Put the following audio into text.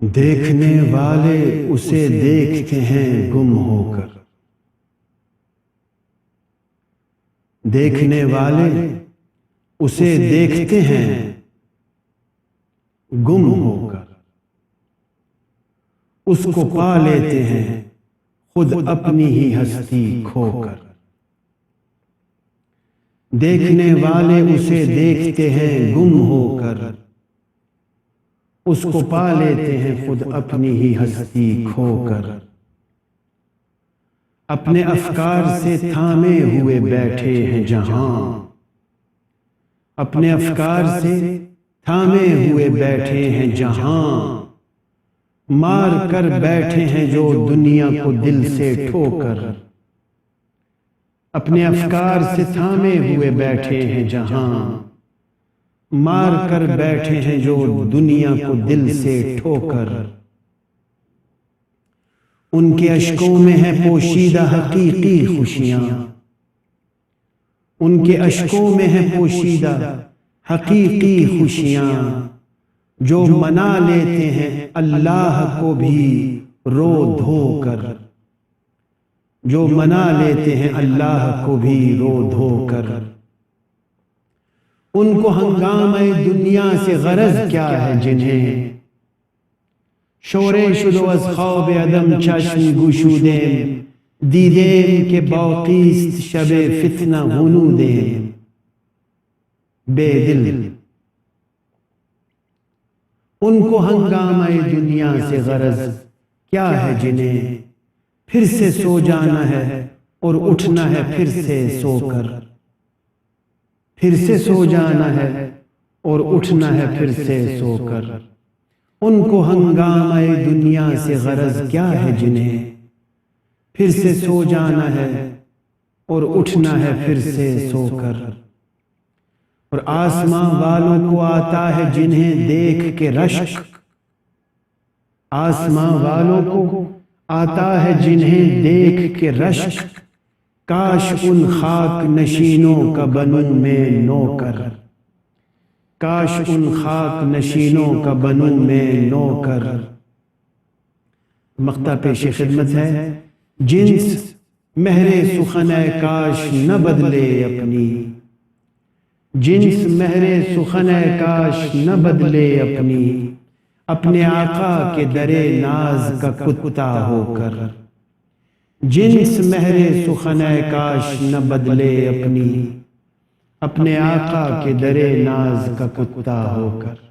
دیکھنے والے اسے دیکھتے ہیں گم ہو کر، دیکھنے والے اسے دیکھتے ہیں گم ہو کر، اس کو پا لیتے ہیں خود اپنی ہی ہستی کھو کر۔ دیکھنے والے اسے دیکھتے ہیں گم ہو کر، اس کو پا لیتے ہیں خود اپنی ہی ہستی کھو کر۔ اپنے افکار سے تھامے ہوئے بیٹھے ہیں جہاں، اپنے افکار سے تھامے ہوئے بیٹھے ہیں جہاں، مار کر بیٹھے ہیں جو دنیا کو دل سے ٹھو کر۔ اپنے افکار سے تھامے ہوئے بیٹھے ہیں جہاں، مار کر بیٹھے ہیں جو دنیا کو دل سے ٹھو کر۔ ان کے اشکوں میں ہے پوشیدہ حقیقی خوشیاں، ان کے اشکوں میں ہے پوشیدہ حقیقی خوشیاں، جو منا لیتے ہیں اللہ کو بھی رو دھو کر، جو منا لیتے ہیں اللہ کو بھی رو دھو کر۔ ان کو ہنگامہ دنیا سے غرض کیا ہے جنہیں، شورے شد و از خواب عدم چشم گشودیم، دیدیم کہ باقیست شب فتنہ غنودیم۔ بے دل ان کو ہنگامہ دنیا سے غرض کیا ہے جنہیں، پھر سے سو جانا ہے اور اٹھنا ہے پھر سے سو کر، پھر سے سو جانا ہے اور اٹھنا ہے پھر سے سو کر۔ ان کو ہنگامہ دنیا سے غرض کیا ہے جنہیں، پھر سے سو جانا ہے اور اٹھنا ہے پھر سے سو کر۔ اور آسماں والوں کو آتا ہے جنہیں دیکھ کے رشک، آسماں والوں کو آتا ہے جنہیں دیکھ کے رشک، کاش ان خاک نشینوں کا بنوں میں نوکر، کاش ان خاک نشینوں کا بنوں میں نوکر۔ مقطع پیش خدمت ہے، جنس مہر سخن کاش نہ بدلے اپنی، جنس مہر سخن کاش نہ بدلے اپنی، اپنے آقا کے در ناز کا کتا ہو کر، جنس مہر سخن کاش نہ بدلے اپنی، اپنے آقا کے در ناز کا کتا ہو کر۔